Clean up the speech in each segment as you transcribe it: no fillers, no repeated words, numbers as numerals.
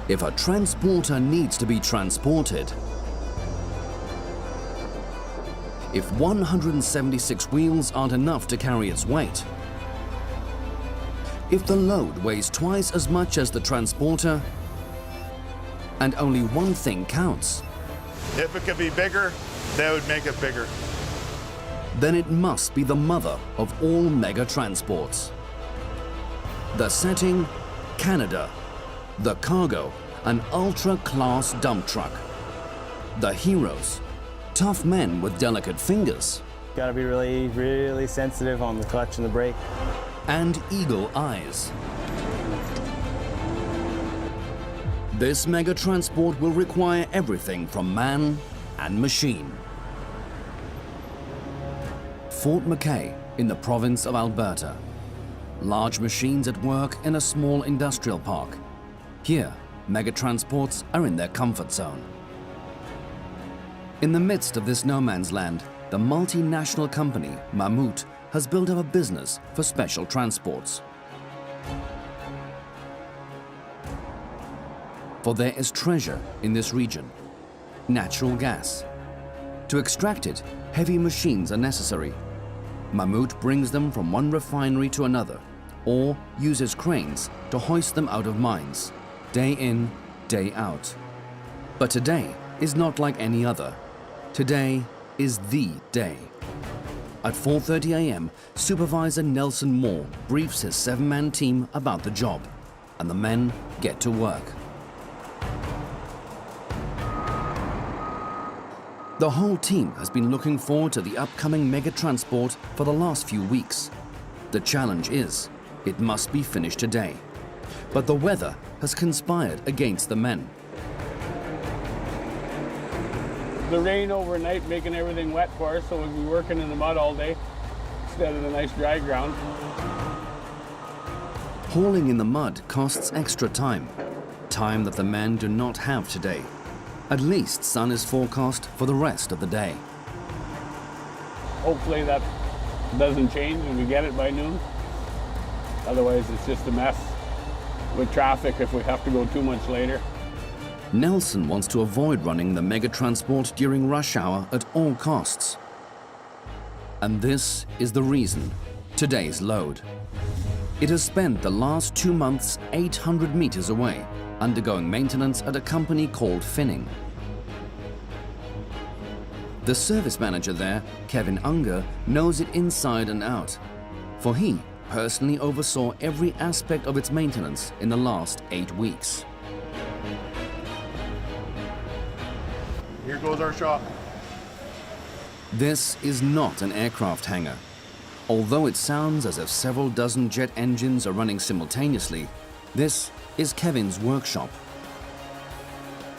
If a transporter needs to be transported, if 176 wheels aren't enough to carry its weight, if the load weighs twice as much as the transporter, and only one thing counts, if it could be bigger, they would make it bigger. Then it must be the mother of all mega transports. The setting, Canada. The cargo, an ultra-class dump truck. The heroes, tough men with delicate fingers. Gotta be really, really sensitive on the clutch and the brake. And eagle eyes. This mega transport will require everything from man and machine. Fort Mackay in the province of Alberta. Large machines at work in a small industrial park. Here, mega transports are in their comfort zone. In the midst of this no man's land, the multinational company, Behemoth, has built up a business for special transports. For there is treasure in this region, natural gas. To extract it, heavy machines are necessary. Behemoth brings them from one refinery to another, or uses cranes to hoist them out of mines, day in, day out. But today is not like any other. Today is the day. At 4:30 a.m., Supervisor Nelson Moore briefs his 7-man team about the job, and the men get to work. The whole team has been looking forward to the upcoming mega transport for the last few weeks. The challenge is, it must be finished today. But the weather has conspired against the men. The rain overnight making everything wet for us, so we'll be working in the mud all day instead of the nice dry ground. Hauling in the mud costs extra time that the men do not have today. At least sun is forecast for the rest of the day. Hopefully that doesn't change and we get it by noon. Otherwise it's just a mess with traffic if we have to go too much later. Nelson wants to avoid running the mega transport during rush hour at all costs. And this is the reason, today's load. It has spent the last 2 months 800 meters away, undergoing maintenance at a company called Finning. The service manager there, Kevin Unger, knows it inside and out, for he personally oversaw every aspect of its maintenance in the last 8 weeks. Here goes our shop. This is not an aircraft hangar. Although it sounds as if several dozen jet engines are running simultaneously, this is Kevin's workshop.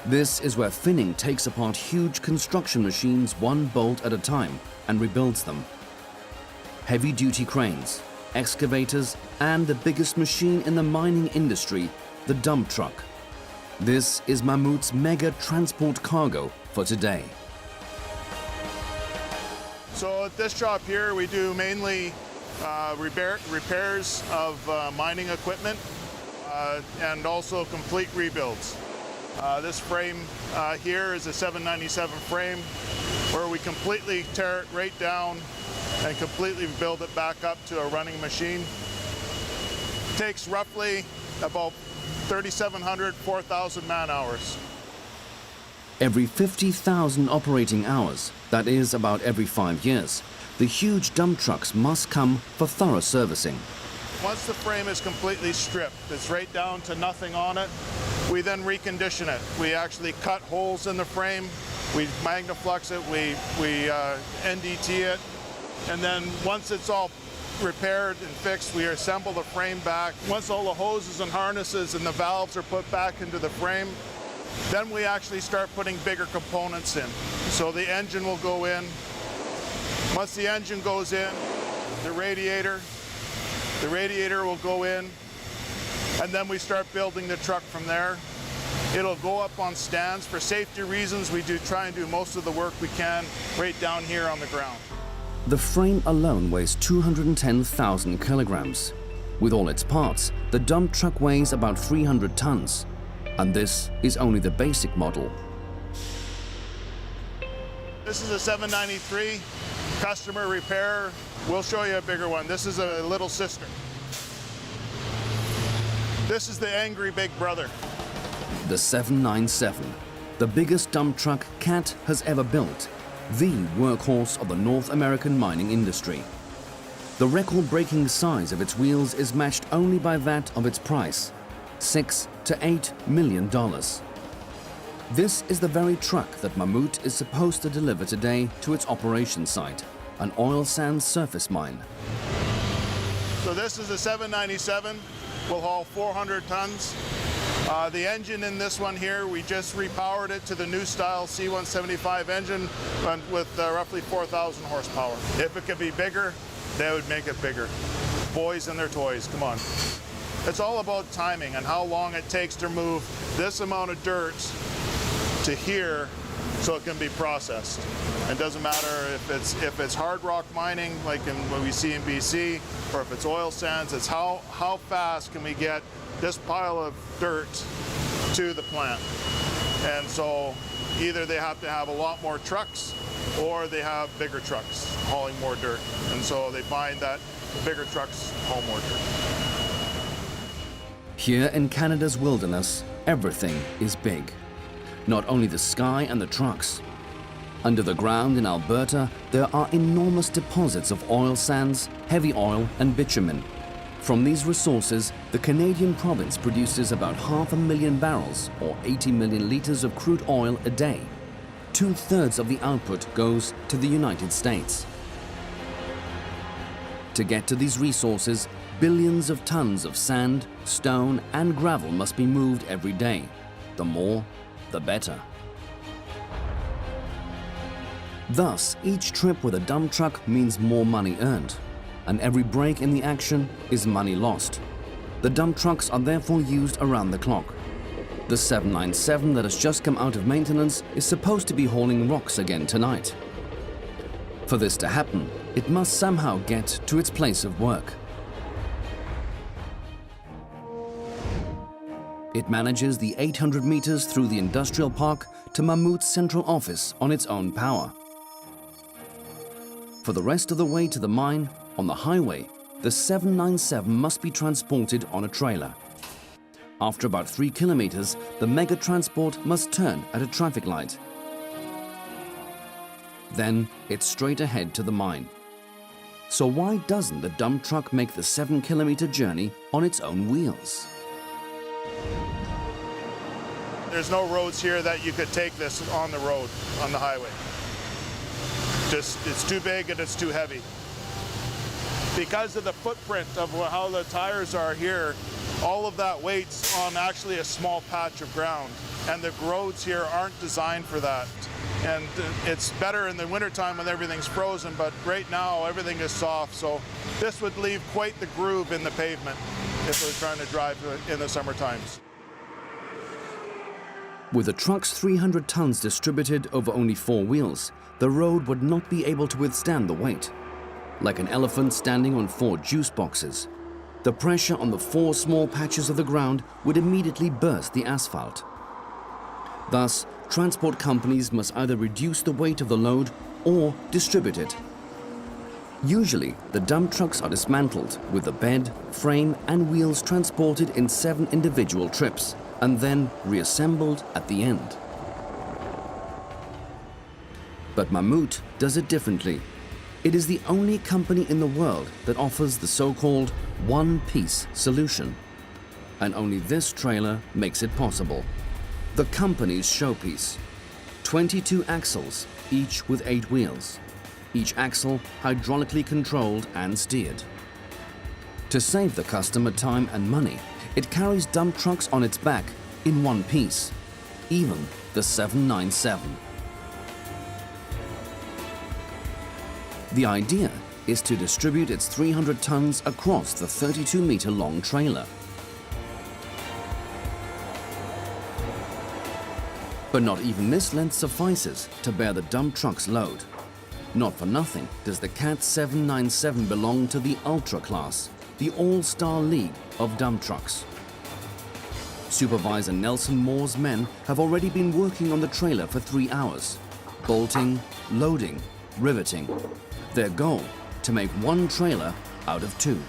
This is where Finning takes apart huge construction machines one bolt at a time and rebuilds them. Heavy-duty cranes, excavators, and the biggest machine in the mining industry, the dump truck. This is Behemoth's mega transport cargo for today. So at this shop here, we do mainly repairs of mining equipment and also complete rebuilds. This frame here is a 797 frame where we completely tear it right down and completely build it back up to a running machine. It takes roughly about 3,700, 4,000 man hours. Every 50,000 operating hours, that is about every 5 years, the huge dump trucks must come for thorough servicing. Once the frame is completely stripped, it's right down to nothing on it, we then recondition it. We actually cut holes in the frame, we magnaflux it, we NDT it, and then once it's all repaired and fixed, we assemble the frame back. Once all the hoses and harnesses and the valves are put back into the frame, then we actually start putting bigger components in. So the engine will go in. Once the engine goes in, the radiator will go in, and then we start building the truck from there. It'll go up on stands. For safety reasons, we do try and do most of the work we can right down here on the ground. The frame alone weighs 210,000 kilograms. With all its parts, the dump truck weighs about 300 tons. And this is only the basic model. This is a 793 customer repair. We'll show you a bigger one. This is a little sister. This is the angry big brother. The 797, the biggest dump truck Cat has ever built, the workhorse of the North American mining industry. The record-breaking size of its wheels is matched only by that of its price, $6 to $8 million. This is the very truck that Mammoet is supposed to deliver today to its operation site, an oil sands surface mine. So this is a 797. We'll haul 400 tons. The engine in this one here, we just repowered it to the new style C175 engine with roughly 4,000 horsepower. If it could be bigger, they would make it bigger. Boys and their toys, come on. It's all about timing and how long it takes to move this amount of dirt to here so it can be processed. It doesn't matter if it's hard rock mining like in what we see in BC, or if it's oil sands. It's how fast can we get this pile of dirt to the plant. And so either they have to have a lot more trucks or they have bigger trucks hauling more dirt. And so they find that the bigger trucks haul more dirt. Here in Canada's wilderness, everything is big. Not only the sky and the trucks. Under the ground in Alberta, there are enormous deposits of oil sands, heavy oil and bitumen. From these resources, the Canadian province produces about 500,000 barrels or 80 million liters of crude oil a day. 2/3 of the output goes to the United States. To get to these resources, billions of tons of sand, stone and gravel must be moved every day. The more, the better. Thus, each trip with a dump truck means more money earned, and every break in the action is money lost. The dump trucks are therefore used around the clock. The 797 that has just come out of maintenance is supposed to be hauling rocks again tonight. For this to happen, it must somehow get to its place of work. It manages the 800 meters through the industrial park to Mammoet's central office on its own power. For the rest of the way to the mine, on the highway, the 797 must be transported on a trailer. After about 3 kilometers, the mega transport must turn at a traffic light. Then it's straight ahead to the mine. So why doesn't the dump truck make the 7-kilometer journey on its own wheels? There's no roads here that you could take this on the road, on the highway. Just, it's too big and it's too heavy. Because of the footprint of how the tires are here, all of that weight's on actually a small patch of ground. And the roads here aren't designed for that. And it's better in the wintertime when everything's frozen, but right now everything is soft. So this would leave quite the groove in the pavement if we're trying to drive in the summer times. With the truck's 300 tons distributed over only 4 wheels, the road would not be able to withstand the weight. Like an elephant standing on 4 juice boxes, the pressure on the 4 small patches of the ground would immediately burst the asphalt. Thus, transport companies must either reduce the weight of the load or distribute it. Usually, the dump trucks are dismantled with the bed, frame and wheels transported in 7 individual trips and then reassembled at the end. But Mammoet does it differently. It is the only company in the world that offers the so-called one-piece solution. And only this trailer makes it possible. The company's showpiece. 22 axles, each with 8 wheels. Each axle hydraulically controlled and steered. To save the customer time and money, it carries dump trucks on its back in one piece, even the 797. The idea is to distribute its 300 tons across the 32-meter long trailer. But not even this length suffices to bear the dump truck's load. Not for nothing does the Cat 797 belong to the Ultra class, the all-star league of dump trucks. Supervisor Nelson Moore's men have already been working on the trailer for 3 hours, bolting, loading, riveting. Their goal, to make one trailer out of 2.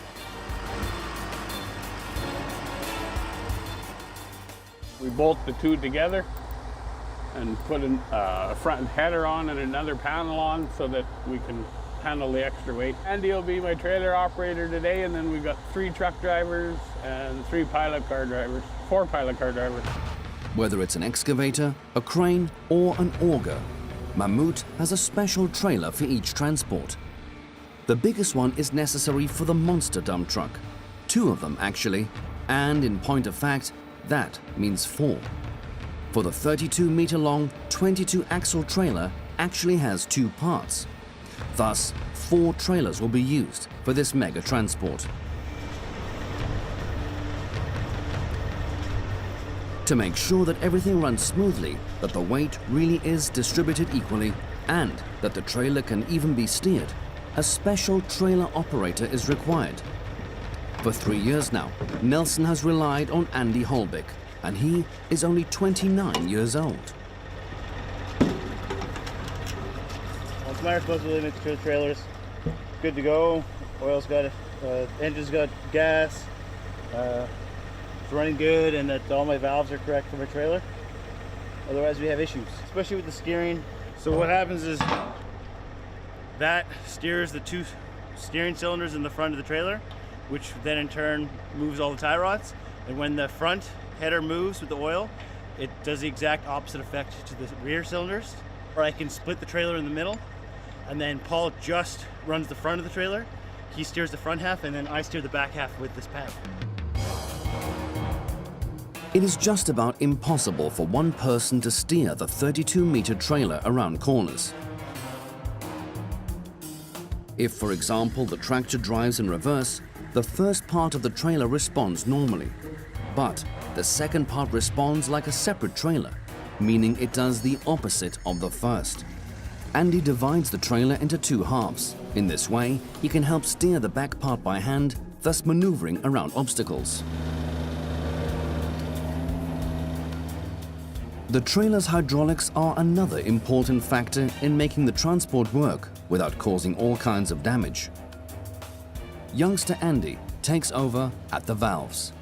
We bolt the 2 together and put a front header on and another panel on so that we can handle the extra weight. Andy will be my trailer operator today, and then we've got 3 truck drivers and 3 pilot car drivers, 4 pilot car drivers. Whether it's an excavator, a crane, or an auger, Mammoet has a special trailer for each transport. The biggest one is necessary for the monster dump truck. 2 of them, actually, and in point of fact, that means 4. For the 32-meter-long, 22-axle trailer actually has 2 parts. Thus, 4 trailers will be used for this mega transport. To make sure that everything runs smoothly, that the weight really is distributed equally, and that the trailer can even be steered, a special trailer operator is required. For 3 years now, Nelson has relied on Andy Holbeck, and he is only 29 years old. It's my responsibility to make sure the trailer's good to go. Oil's got it, engine's got gas, it's running good, and that all my valves are correct for my trailer. Otherwise we have issues, especially with the steering. So what happens is that steers the 2 steering cylinders in the front of the trailer, which then in turn moves all the tie rods. And when the front header moves with the oil, it does the exact opposite effect to the rear cylinders. Or I can split the trailer in the middle, and then Paul just runs the front of the trailer. He steers the front half, and then I steer the back half with this pad. It is just about impossible for one person to steer the 32-meter trailer around corners. If, for example, the tractor drives in reverse, the first part of the trailer responds normally, but the second part responds like a separate trailer, meaning it does the opposite of the first. Andy divides the trailer into 2 halves. In this way, he can help steer the back part by hand, thus maneuvering around obstacles. The trailer's hydraulics are another important factor in making the transport work without causing all kinds of damage. Youngster Andy takes over at the valves.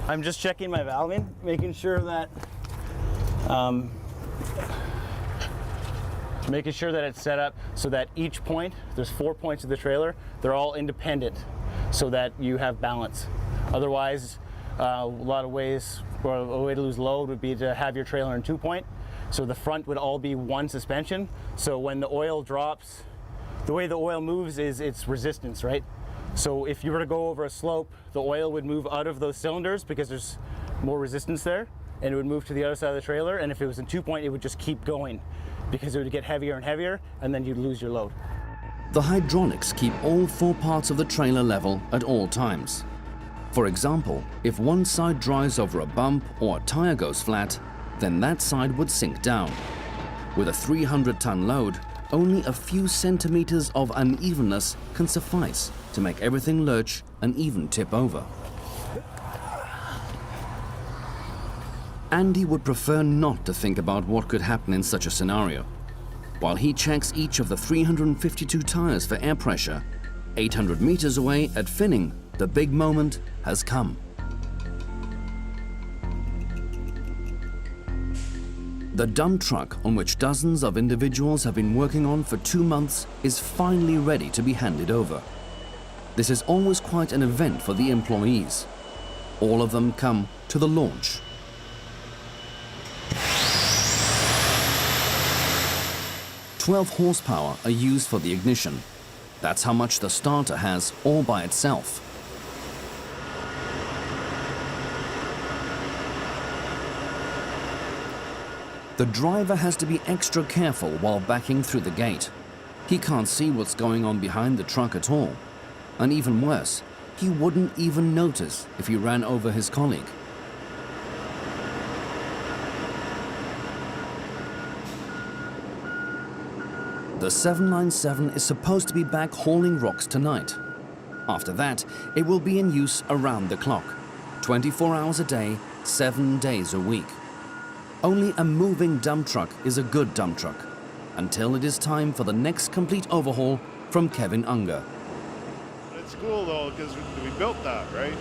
I'm just checking my valving, making sure that it's set up so that each point, there's 4 points of the trailer, they're all independent so that you have balance. Otherwise, a lot of ways, or a way to lose load would be to have your trailer in 2-point. So the front would all be 1 suspension. So when the oil drops, the way the oil moves is its resistance, right? So if you were to go over a slope, the oil would move out of those cylinders because there's more resistance there, and it would move to the other side of the trailer. And if it was in 2-point, it would just keep going because it would get heavier and heavier, and then you'd lose your load. The hydraulics keep all 4 parts of the trailer level at all times. For example, if one side drives over a bump or a tire goes flat, then that side would sink down. With a 300-ton load, only a few centimeters of unevenness can suffice to make everything lurch and even tip over. Andy would prefer not to think about what could happen in such a scenario. While he checks each of the 352 tires for air pressure, 800 meters away at Finning, the big moment has come. The dump truck on which dozens of individuals have been working on for 2 months is finally ready to be handed over. This is always quite an event for the employees. All of them come to the launch. "12 horsepower are used for the ignition. That's how much the starter has all by itself. The driver has to be extra careful while backing through the gate. He can't see what's going on behind the truck at all. And even worse, he wouldn't even notice if he ran over his colleague. The 797 is supposed to be back hauling rocks tonight. After that, it will be in use around the clock, 24 hours a day, 7 days a week. Only a moving dump truck is a good dump truck, until it is time for the next complete overhaul from Kevin Unger. It's cool though, because we built that, right?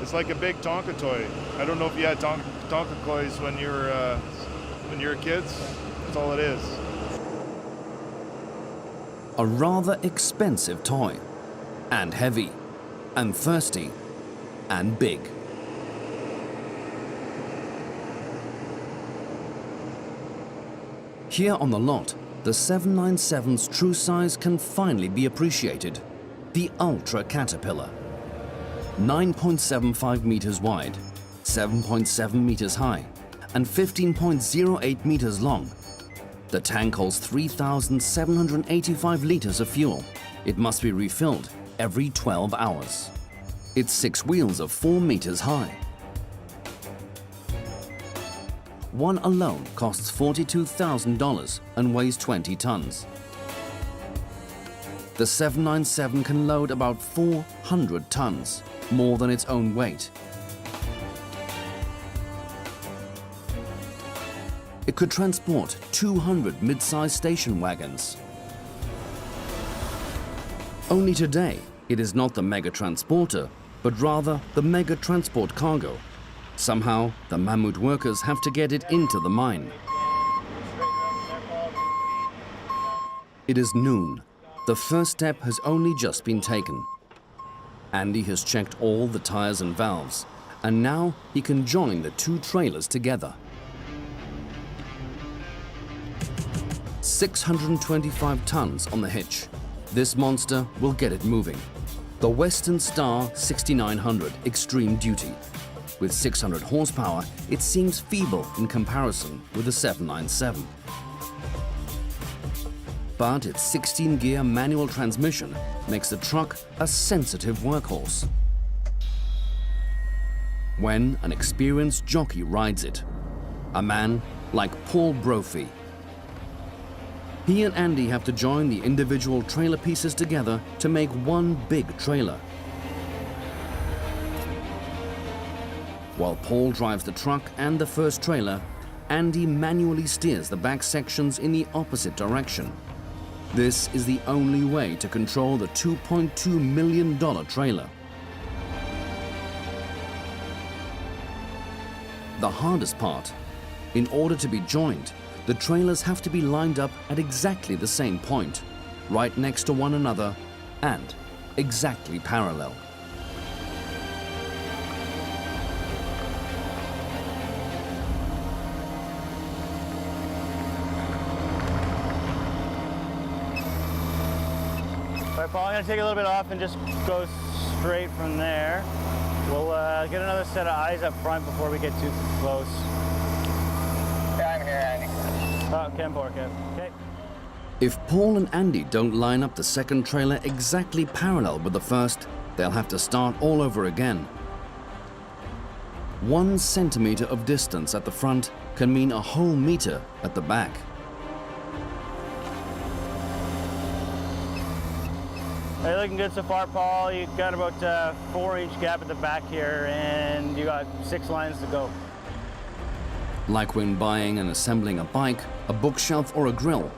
It's like a big Tonka toy. I don't know if you had Tonka toys when you were kids. That's all it is. A rather expensive toy, and heavy, and thirsty, and big. Here on the lot, the 797's true size can finally be appreciated. The Ultra Caterpillar. 9.75 meters wide, 7.7 meters high, and 15.08 meters long. The tank holds 3,785 liters of fuel. It must be refilled every 12 hours. Its 6 wheels are 4 meters high. One alone costs $42,000 and weighs 20 tons. The 797 can load about 400 tons, more than its own weight. It could transport 200 mid-sized station wagons. Only today, it is not the mega transporter, but rather the mega transport cargo. Somehow, the Mammoth workers have to get it into the mine. It is noon. The first step has only just been taken. Andy has checked all the tires and valves, and now he can join the 2 trailers together. 625 tons on the hitch. This monster will get it moving. The Western Star 6900 Extreme Duty. With 600 horsepower, it seems feeble in comparison with the 797. But its 16-gear manual transmission makes the truck a sensitive workhorse. When an experienced jockey rides it, a man like Paul Brophy. He and Andy have to join the individual trailer pieces together to make one big trailer. While Paul drives the truck and the first trailer, Andy manually steers the back sections in the opposite direction. This is the only way to control the $2.2 million trailer. The hardest part, in order to be joined, the trailers have to be lined up at exactly the same point, right next to one another and exactly parallel. All right, Paul, I'm going to take a little bit off and just go straight from there. We'll get another set of eyes up front before we get too close. Yeah, I'm here, Andy. Oh, Ken, poor Ken. Okay. If Paul and Andy don't line up the second trailer exactly parallel with the first, they'll have to start all over again. 1 centimeter of distance at the front can mean a whole meter at the back. Hey, looking good so far, Paul. You got about 4-inch gap at the back here, and you got 6 lines to go. Like when buying and assembling a bike, a bookshelf or a grill,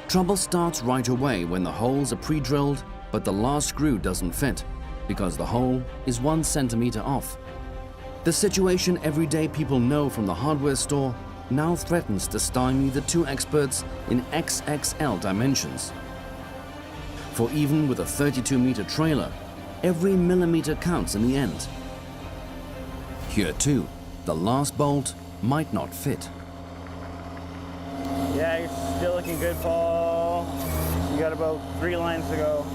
trouble starts right away when the holes are pre-drilled, but the last screw doesn't fit because the hole is 1 centimeter off. The situation everyday people know from the hardware store now threatens to stymie the 2 experts in XXL dimensions. For even with a 32-meter trailer, every millimeter counts in the end. Here too, the last bolt might not fit. Yeah, you're still looking good, Paul. You got about 3 lines to go.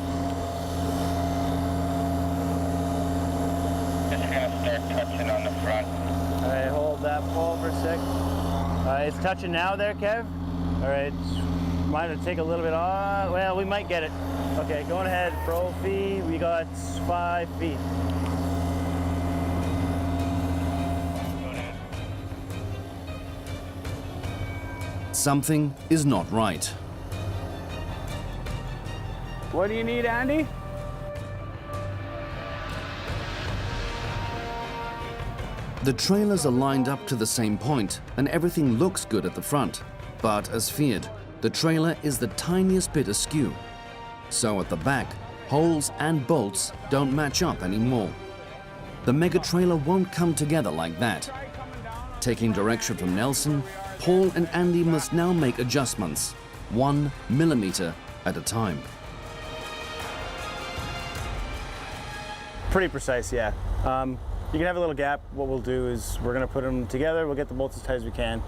Just gonna start touching on the front. All right, hold that, Paul, for a sec. It's touching now there, Kev. All right, might take a little bit off. Well, we might get it. Okay, going ahead, pro feet, we got 5 feet. Something is not right. What do you need, Andy? The trailers are lined up to the same point and everything looks good at the front. But as feared, the trailer is the tiniest bit askew. So at the back, holes and bolts don't match up anymore. The mega trailer won't come together like that. Taking direction from Nelson, Paul and Andy must now make adjustments, 1 millimeter at a time. Pretty precise, yeah. You can have a little gap. What we'll do is we're gonna put them together. We'll get the bolts as tight as we can.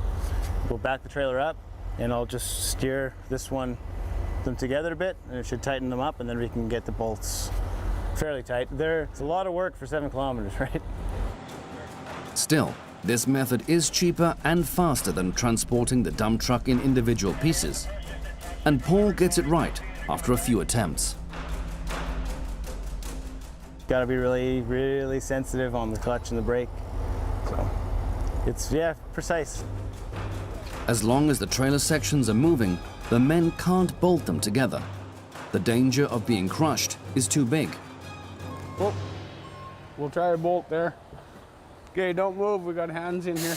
We'll back the trailer up and I'll just steer them together a bit and it should tighten them up and then we can get the bolts fairly tight. It's a lot of work for 7 kilometers, right? Still, this method is cheaper and faster than transporting the dump truck in individual pieces. And Paul gets it right after a few attempts. Got to be really, really sensitive on the clutch and the brake. So it's, yeah, precise. As long as the trailer sections are moving, the men can't bolt them together. The danger of being crushed is too big. Oh, we'll try a bolt there. Okay, don't move, we got hands in here.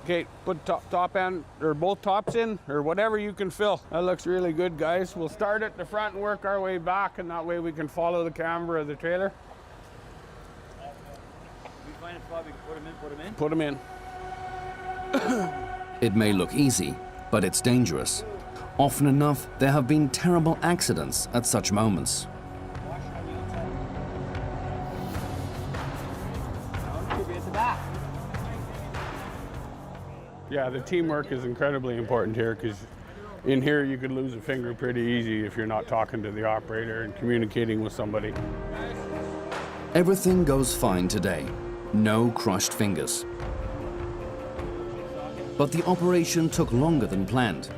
Okay, put top end, or both tops in, or whatever you can fill. That looks really good, guys. We'll start at the front and work our way back, and that way we can follow the camber of the trailer. We find a spot we can put them in? Put them in. It may look easy, but it's dangerous. Often enough, there have been terrible accidents at such moments. Yeah, the teamwork is incredibly important here because in here you could lose a finger pretty easy if you're not talking to the operator and communicating with somebody. Everything goes fine today. No crushed fingers. But the operation took longer than planned.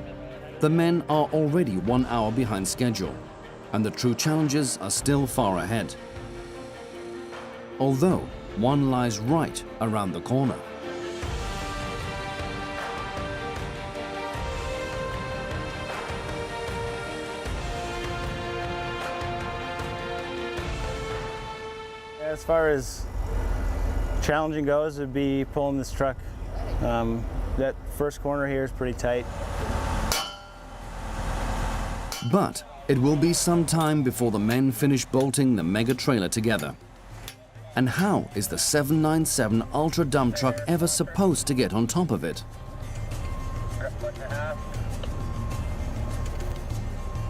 The men are already 1 hour behind schedule, and the true challenges are still far ahead. Although one lies right around the corner. As far as challenging goes, it'd be pulling this truck. That first corner here is pretty tight. But it will be some time before the men finish bolting the mega trailer together. And how is the 797 Ultra dump truck ever supposed to get on top of it?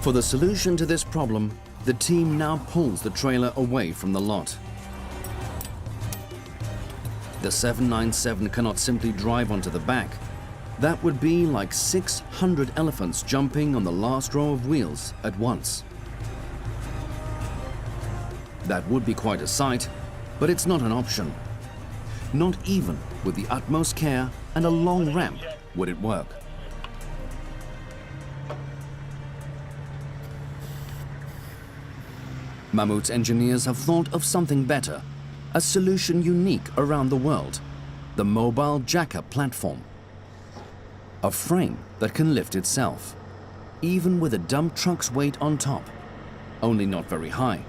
For the solution to this problem, the team now pulls the trailer away from the lot. The 797 cannot simply drive onto the back. That would be like 600 elephants jumping on the last row of wheels at once. That would be quite a sight, but it's not an option. Not even with the utmost care and a long ramp would it work. Mammoot's engineers have thought of something better, a solution unique around the world, the mobile jack-up platform. A frame that can lift itself, even with a dump truck's weight on top, only not very high.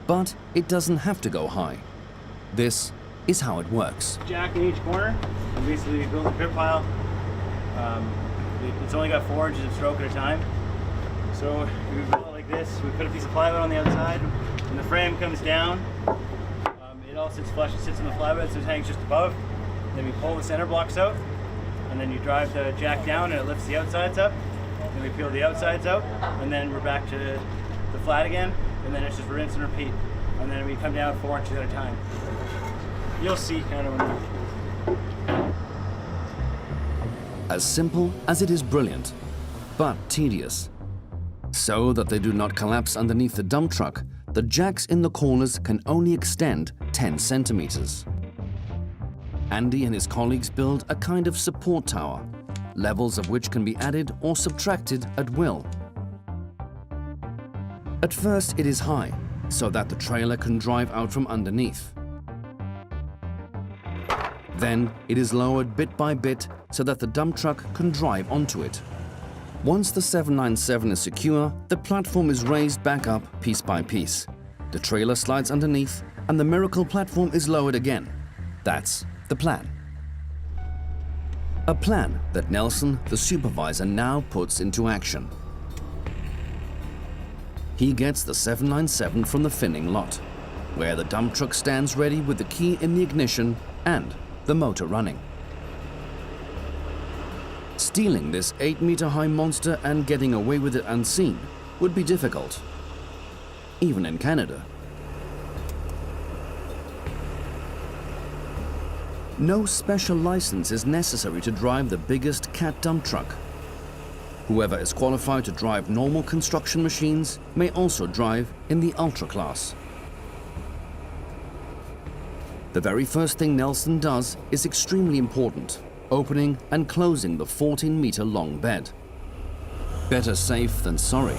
But it doesn't have to go high. This is how it works. Jack in each corner, and basically we build a grip pile. It's only got 4 inches of stroke at a time. So we build it like this, we put a piece of plywood on the outside, and the frame comes down. It all sits flush, it sits on the plywood, so it hangs just above. Then we pull the center blocks out, and then you drive the jack down and it lifts the outsides up. Then we peel the outsides out, and then we're back to the flat again, and then it's just rinse and repeat. And then we come down 4 inches at a time. You'll see kind of when As simple as it is brilliant, but tedious. So that they do not collapse underneath the dump truck, the jacks in the corners can only extend 10 centimeters. Andy and his colleagues build a kind of support tower, levels of which can be added or subtracted at will. At first it is high, so that the trailer can drive out from underneath. Then it is lowered bit by bit so that the dump truck can drive onto it. Once the 797 is secure, the platform is raised back up piece by piece. The trailer slides underneath and the miracle platform is lowered again. That's the plan. A plan that Nelson, the supervisor, now puts into action. He gets the 797 from the finning lot, where the dump truck stands ready with the key in the ignition and the motor running. Stealing this 8-meter-high monster and getting away with it unseen would be difficult, even in Canada. No special license is necessary to drive the biggest cat dump truck. Whoever is qualified to drive normal construction machines may also drive in the Ultra class. The very first thing Nelson does is extremely important: opening and closing the 14-meter-long bed. Better safe than sorry.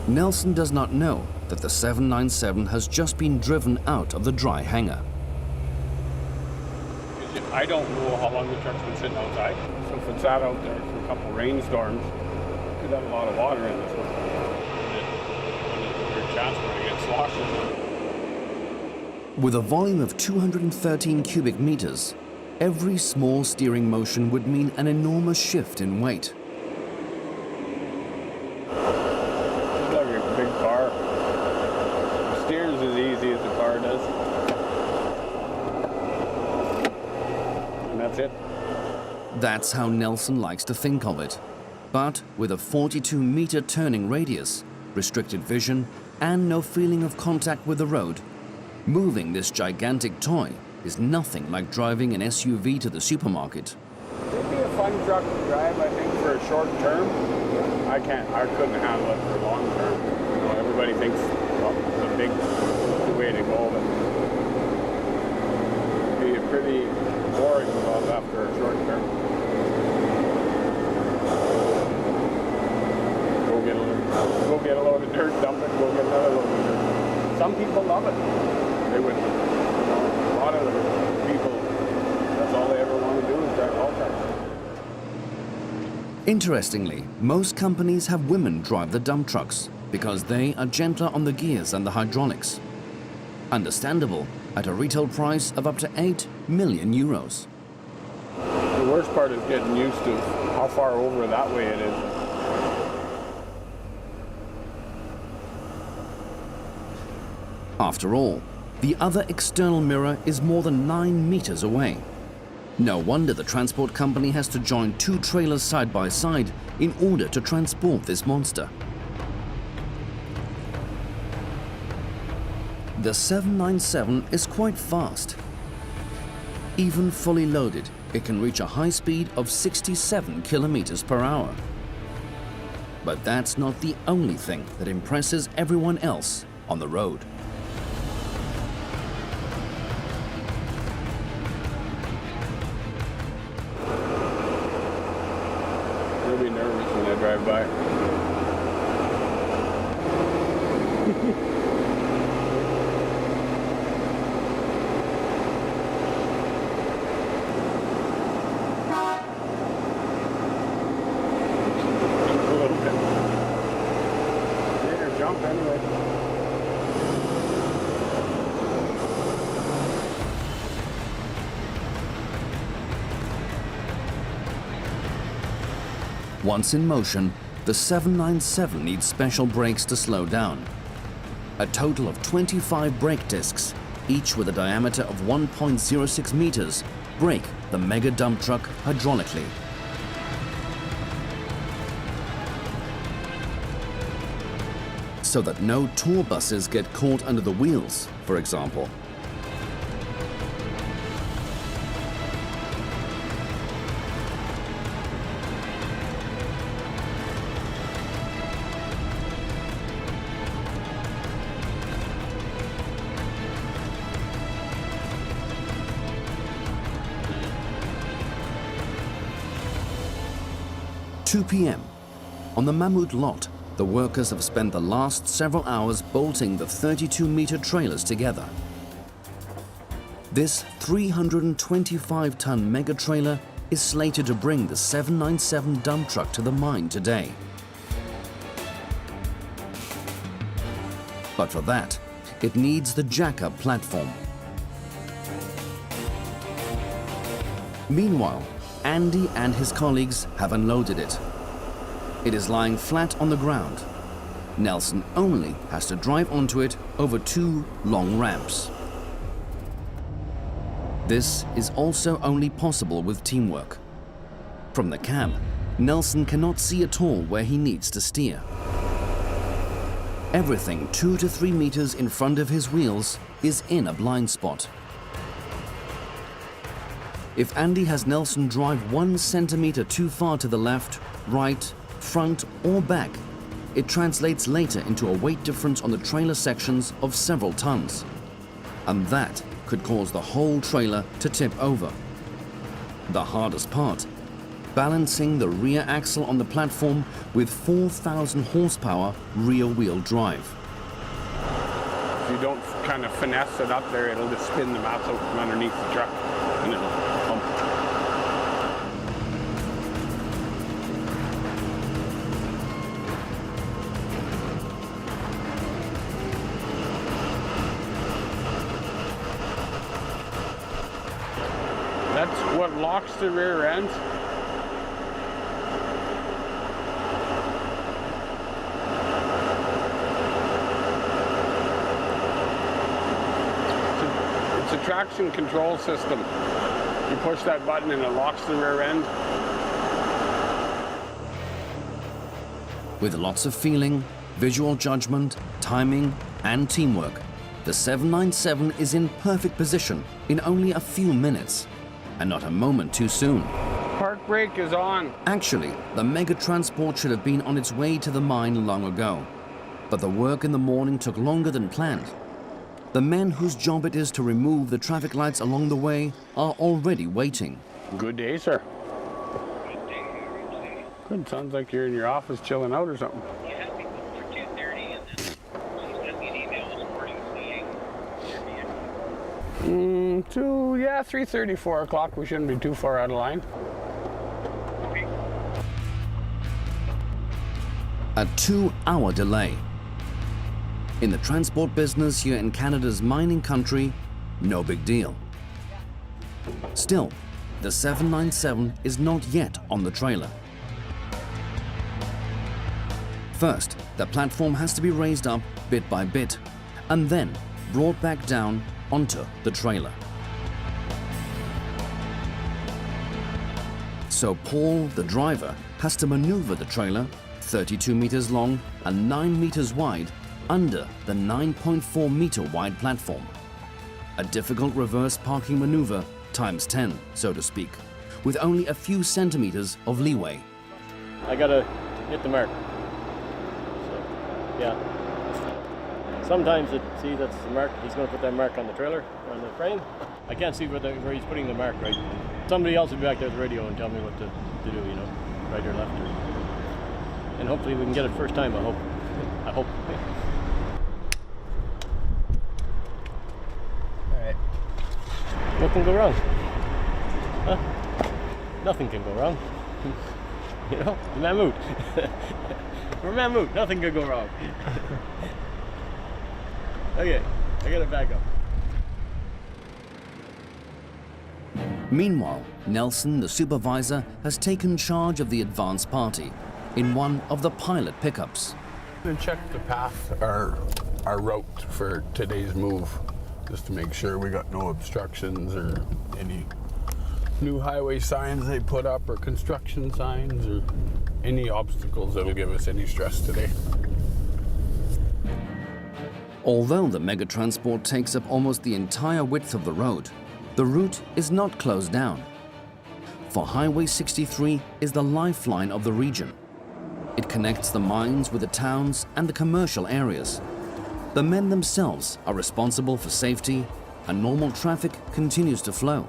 Nelson does not know that the 797 has just been driven out of the dry hangar. I don't know how long the truck's been sitting outside. So if it sat out there for a couple rainstorms, it could have a lot of water in this one. And there's a chance for it to get sloshed. With a volume of 213 cubic meters, every small steering motion would mean an enormous shift in weight. It's like a big car. It steers as easy as the car does. And that's it. That's how Nelson likes to think of it. But with a 42-meter turning radius, restricted vision, and no feeling of contact with the road, moving this gigantic toy is nothing like driving an SUV to the supermarket. It'd be a fun truck to drive, I think, for a short term. I couldn't handle it for long term. You know, everybody thinks, well, it's a big way to go, but it'd be pretty boring after a short term. Go get a load of dirt, dump it, go get another load of dirt. Some people love it. They would, a lot of the people, that's all they ever want to do is drive haul trucks. Interestingly, most companies have women drive the dump trucks because they are gentler on the gears and the hydraulics. Understandable at a retail price of up to 8 million euros. The worst part is getting used to how far over that way it is. After all, the other external mirror is more than 9 meters away. No wonder the transport company has to join 2 trailers side by side in order to transport this monster. The 797 is quite fast. Even fully loaded, it can reach a high speed of 67 kilometers per hour. But that's not the only thing that impresses everyone else on the road. I'll be nervous when I drive by. A little bit. Made her jump anyway. Once in motion, the 797 needs special brakes to slow down. A total of 25 brake discs, each with a diameter of 1.06 meters, brake the mega dump truck hydraulically. So that no tour buses get caught under the wheels, for example. 2 p.m. On the Mammoth lot, the workers have spent the last several hours bolting the 32-meter trailers together. This 325-ton mega trailer is slated to bring the 797 dump truck to the mine today. But for that, it needs the jack-up platform. Meanwhile, Andy and his colleagues have unloaded it. It is lying flat on the ground. Nelson only has to drive onto it over 2 long ramps. This is also only possible with teamwork. From the cab, Nelson cannot see at all where he needs to steer. Everything 2 to 3 meters in front of his wheels is in a blind spot. If Andy has Nelson drive 1 centimeter too far to the left, right, front or back, it translates later into a weight difference on the trailer sections of several tons. And that could cause the whole trailer to tip over. The hardest part, balancing the rear axle on the platform with 4,000 horsepower rear-wheel drive. If you don't kind of finesse it up there, it'll just spin the mats out from underneath the truck and it'll pump. That's what locks the rear end. It's a traction control system. You push that button and it locks the rear end. With lots of feeling, visual judgment, timing, and teamwork, the 797 is in perfect position in only a few minutes, and not a moment too soon. Park brake is on. Actually, the mega transport should have been on its way to the mine long ago, but the work in the morning took longer than planned. The men whose job it is to remove the traffic lights along the way are already waiting. Good day, sir. Good. Sounds like you're in your office chilling out or something. Yeah, we booked for 2:30 and then she sent me an email this morning saying Yeah, 3:30, 4 o'clock. We shouldn't be too far out of line. okay. A 2-hour delay. In the transport business here in Canada's mining country, no big deal. Still, the 797 is not yet on the trailer. First, the platform has to be raised up bit by bit, and then brought back down onto the trailer. So Paul, the driver, has to maneuver the trailer, 32 meters long and 9 meters wide, under the 9.4 meter wide platform. A difficult reverse parking maneuver times 10, so to speak, with only a few centimeters of leeway. I gotta hit the mark. So, yeah. Sometimes that's the mark. He's gonna put that mark on the trailer, on the frame. I can't see where he's putting the mark, right? Somebody else will be back there at the radio and tell me what to do, you know, right or left. And hopefully we can get it first time, I hope. I hope. All right. What can go wrong? Huh? Nothing can go wrong. You know, the Mammoth. We're Mammoth, nothing can go wrong. Okay, I gotta back up. Meanwhile, Nelson, the supervisor, has taken charge of the advance party in one of the pilot pickups. And check the path, our route for today's move, just to make sure we got no obstructions or any new highway signs they put up or construction signs or any obstacles that'll give us any stress today. Although the mega transport takes up almost the entire width of the road, the route is not closed down. For Highway 63 is the lifeline of the region. It connects the mines with the towns and the commercial areas. The men themselves are responsible for safety, and normal traffic continues to flow.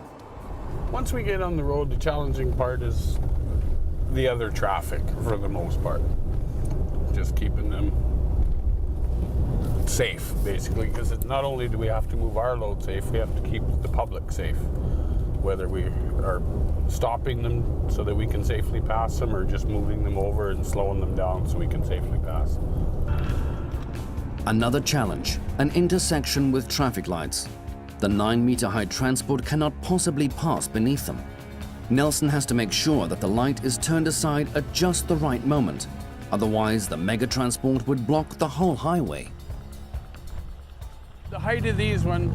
Once we get on the road, the challenging part is the other traffic for the most part. Just keeping them safe, basically, because not only do we have to move our load safe, we have to keep the public safe. Whether we are stopping them so that we can safely pass them or just moving them over and slowing them down so we can safely pass. Another challenge, an intersection with traffic lights. The 9-meter-high transport cannot possibly pass beneath them. Nelson has to make sure that the light is turned aside at just the right moment. Otherwise, the mega transport would block the whole highway. The height of these ones,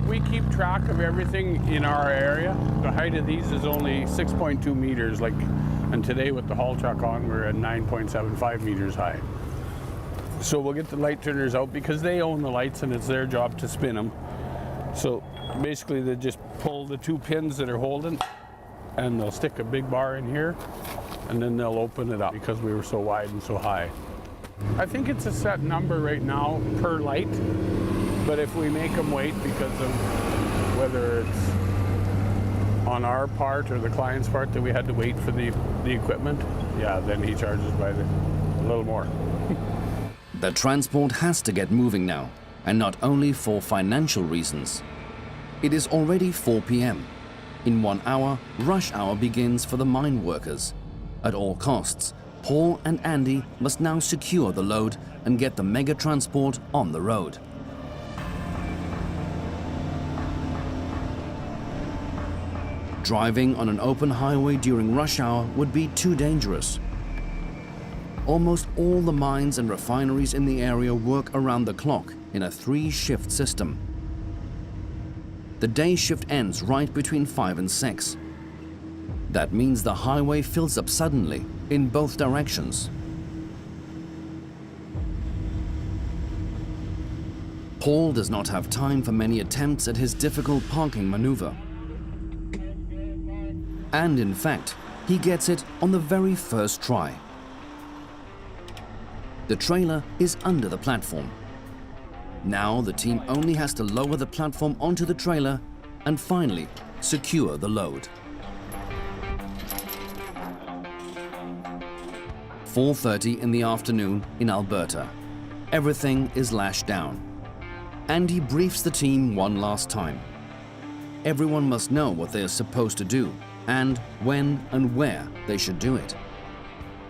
we keep track of everything in our area. The height of these is only 6.2 meters, and today with the haul truck on, we're at 9.75 meters high. So we'll get the light turners out because they own the lights and it's their job to spin them. So basically they just pull the 2 pins that are holding and they'll stick a big bar in here and then they'll open it up because we were so wide and so high. I think it's a set number right now per light, but if we make them wait because of whether it's on our part or the client's part that we had to wait for the equipment, yeah, then he charges by a little more. The transport has to get moving now, and not only for financial reasons. It is already 4 p.m. In 1 hour, rush hour begins for the mine workers. At all costs, Paul and Andy must now secure the load and get the mega transport on the road. Driving on an open highway during rush hour would be too dangerous. Almost all the mines and refineries in the area work around the clock in a 3-shift system. The day shift ends right between 5 and 6. That means the highway fills up suddenly in both directions. Paul does not have time for many attempts at his difficult parking maneuver. And in fact, he gets it on the very first try. The trailer is under the platform. Now the team only has to lower the platform onto the trailer and finally secure the load. 4:30 in the afternoon in Alberta. Everything is lashed down. Andy briefs the team one last time. Everyone must know what they are supposed to do and when and where they should do it.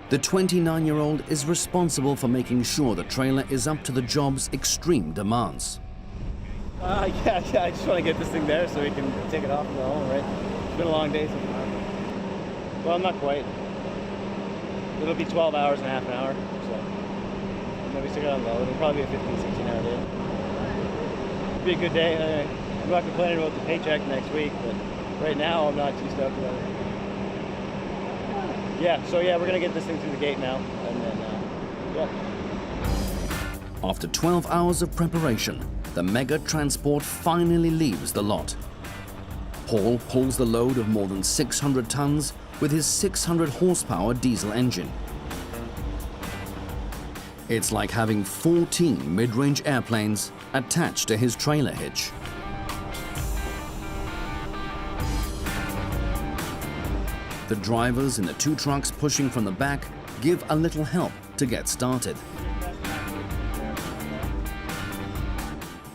The 29-year-old is responsible for making sure the trailer is up to the job's extreme demands. Yeah, I just want to get this thing there so we can take it off and go home, right? It's been a long day so far. Well, not quite. It'll be 12 hours and a half an hour, so maybe stick it on low. It'll probably be a 15, 16-hour day. It'll be a good day. I'm not complaining about the paycheck next week, but right now I'm not too stoked about it. Yeah, so yeah, we're gonna get this thing through the gate now, and then, yeah. After 12 hours of preparation, the mega transport finally leaves the lot. Paul pulls the load of more than 600 tons with his 600 horsepower diesel engine. It's like having 14 mid-range airplanes attached to his trailer hitch. The drivers in the 2 trucks pushing from the back give a little help to get started.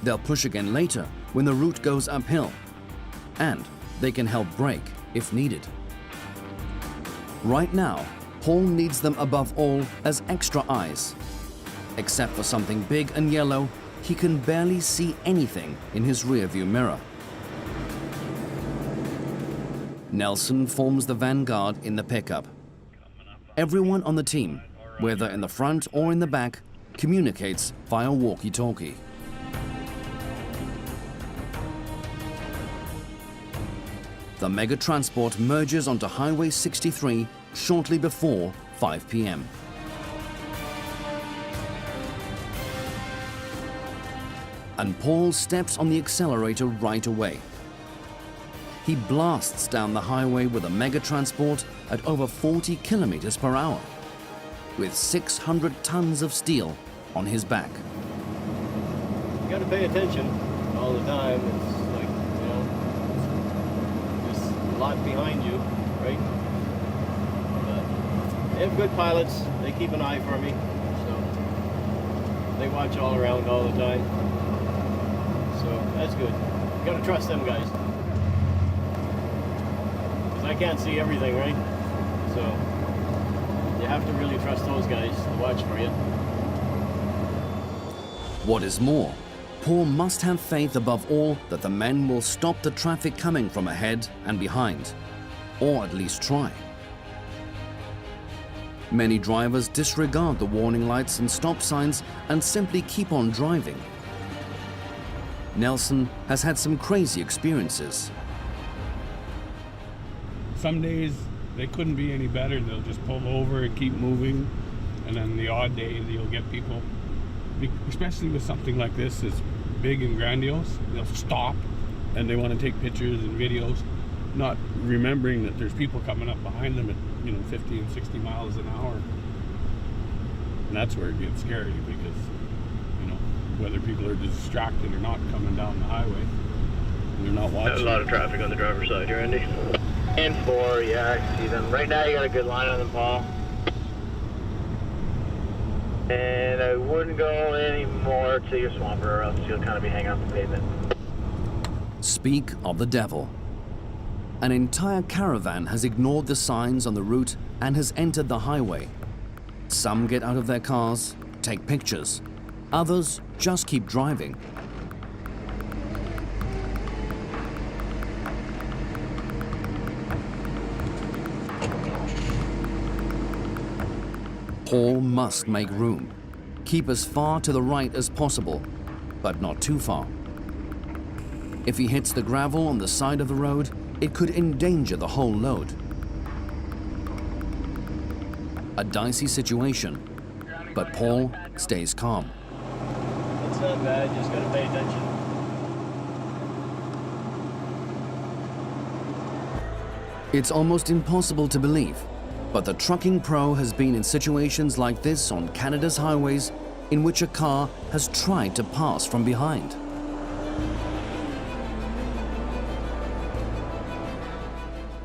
They'll push again later when the route goes uphill, and they can help brake if needed. Right now, Paul needs them above all as extra eyes. Except for something big and yellow, he can barely see anything in his rearview mirror. Nelson forms the vanguard in the pickup. Everyone on the team, whether in the front or in the back, communicates via walkie-talkie. The mega transport merges onto Highway 63 shortly before 5 p.m. And Paul steps on the accelerator right away. He blasts down the highway with a mega transport at over 40 kilometers per hour, with 600 tons of steel on his back. You gotta pay attention all the time. It's like, there's a lot behind you, right? But They have good pilots. They keep an eye for me, so they watch all around all the time. So that's good. You gotta trust them guys. Because I can't see everything, right? So you have to really trust those guys to watch for you. What is more, Paul must have faith above all that the men will stop the traffic coming from ahead and behind, or at least try. Many drivers disregard the warning lights and stop signs and simply keep on driving. Nelson has had some crazy experiences. Some days they couldn't be any better. They'll just pull over and keep moving. And then the odd days you'll get people, especially with something like this, it's big and grandiose, they'll stop and they want to take pictures and videos, not remembering that there's people coming up behind them at 50 and 60 miles an hour. And that's where it gets scary, because whether people are distracted or not coming down the highway, they're not watching. There's a lot of traffic on the driver's side here, Andy. And 4, yeah, I see them. Right now you got a good line on them, Paul. And I wouldn't go any more to your swamper, or else you'll kind of be hanging off the pavement. Speak of the devil. An entire caravan has ignored the signs on the route and has entered the highway. Some get out of their cars, take pictures. Others just keep driving. Paul must make room. Keep as far to the right as possible, but not too far. If he hits the gravel on the side of the road, it could endanger the whole load. A dicey situation, but Paul stays calm. It's not bad, you just gotta pay attention. It's almost impossible to believe, but the trucking pro has been in situations like this on Canada's highways in which a car has tried to pass from behind.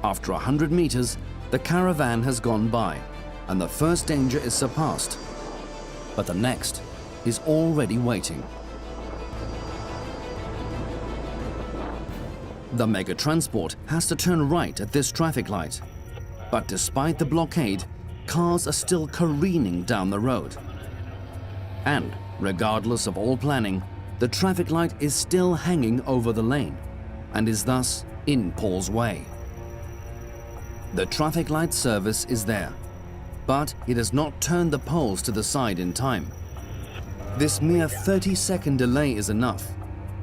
After 100 meters, the caravan has gone by, and the first danger is surpassed. But the next is already waiting. The mega transport has to turn right at this traffic light. But despite the blockade, cars are still careening down the road. And regardless of all planning, the traffic light is still hanging over the lane and is thus in Paul's way. The traffic light service is there, but it has not turned the poles to the side in time. This mere 30-second delay is enough.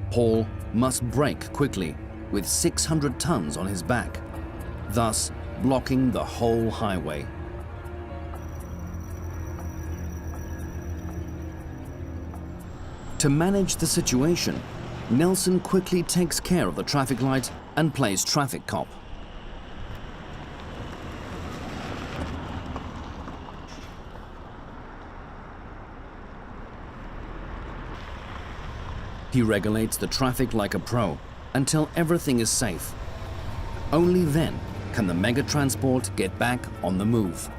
Paul must brake quickly with 600 tons on his back, thus blocking the whole highway. To manage the situation, Nelson quickly takes care of the traffic light and plays traffic cop. He regulates the traffic like a pro until everything is safe. Only then can the mega transport get back on the move.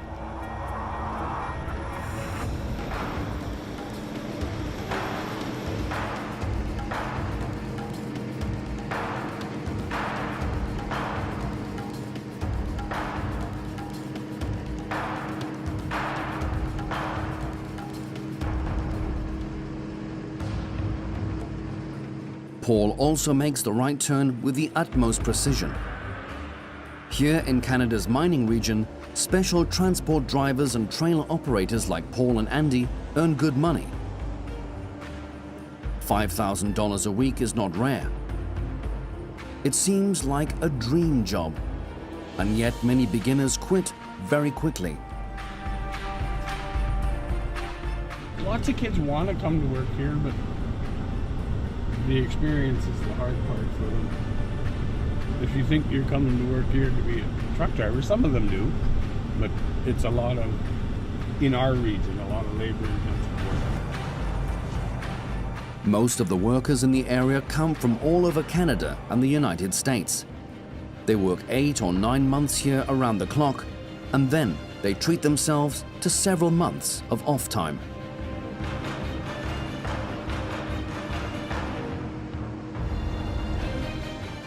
Paul also makes the right turn with the utmost precision. Here in Canada's mining region, special transport drivers and trailer operators like Paul and Andy earn good money. $5,000 a week is not rare. It seems like a dream job, and yet many beginners quit very quickly. Lots of kids want to come to work here, but the experience is the hard part for them. If you think you're coming to work here to be a truck driver, some of them do, but it's a lot of, in our region, a lot of labor-intensive work. Most of the workers in the area come from all over Canada and the United States. They work 8 or 9 months here around the clock and then they treat themselves to several months of off time.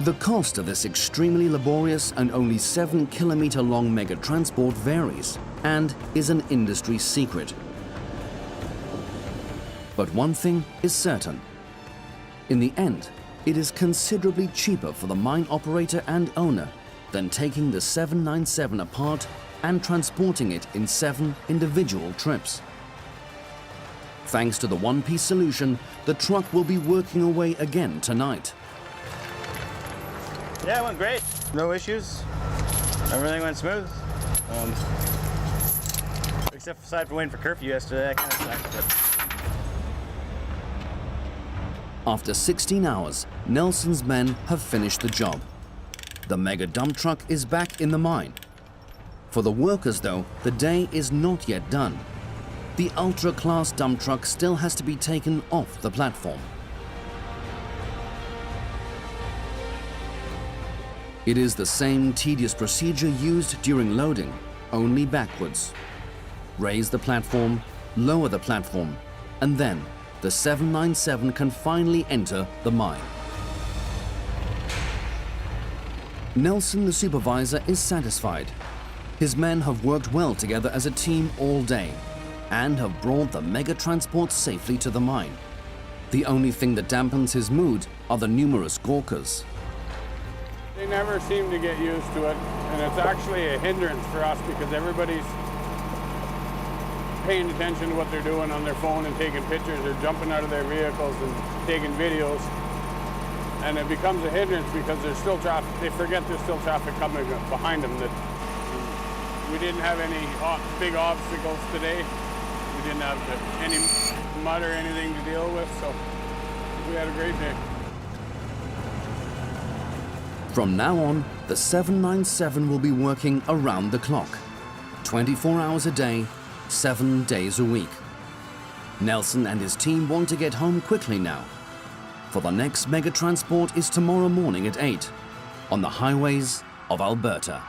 The cost of this extremely laborious and only 7-kilometer-long mega transport varies and is an industry secret. But one thing is certain. In the end, it is considerably cheaper for the mine operator and owner than taking the 797 apart and transporting it in 7 individual trips. Thanks to the one-piece solution, the truck will be working away again tonight. Yeah, it went great. No issues. Everything went smooth. Except aside from waiting for curfew yesterday, that kind of sucked. But... After 16 hours, Nelson's men have finished the job. The mega dump truck is back in the mine. For the workers, though, the day is not yet done. The ultra-class dump truck still has to be taken off the platform. It is the same tedious procedure used during loading, only backwards. Raise the platform, lower the platform, and then the 797 can finally enter the mine. Nelson, the supervisor, is satisfied. His men have worked well together as a team all day and have brought the mega transport safely to the mine. The only thing that dampens his mood are the numerous gawkers. They never seem to get used to it, and it's actually a hindrance for us because everybody's paying attention to what they're doing on their phone and taking pictures or jumping out of their vehicles and taking videos. And it becomes a hindrance because there's still traffic. They forget there's still traffic coming behind them. That we didn't have any big obstacles today. We didn't have any mud or anything to deal with, so we had a great day. From now on, the 797 will be working around the clock, 24 hours a day, 7 days a week. Nelson and his team want to get home quickly now, for the next mega transport is tomorrow morning at 8 on the highways of Alberta.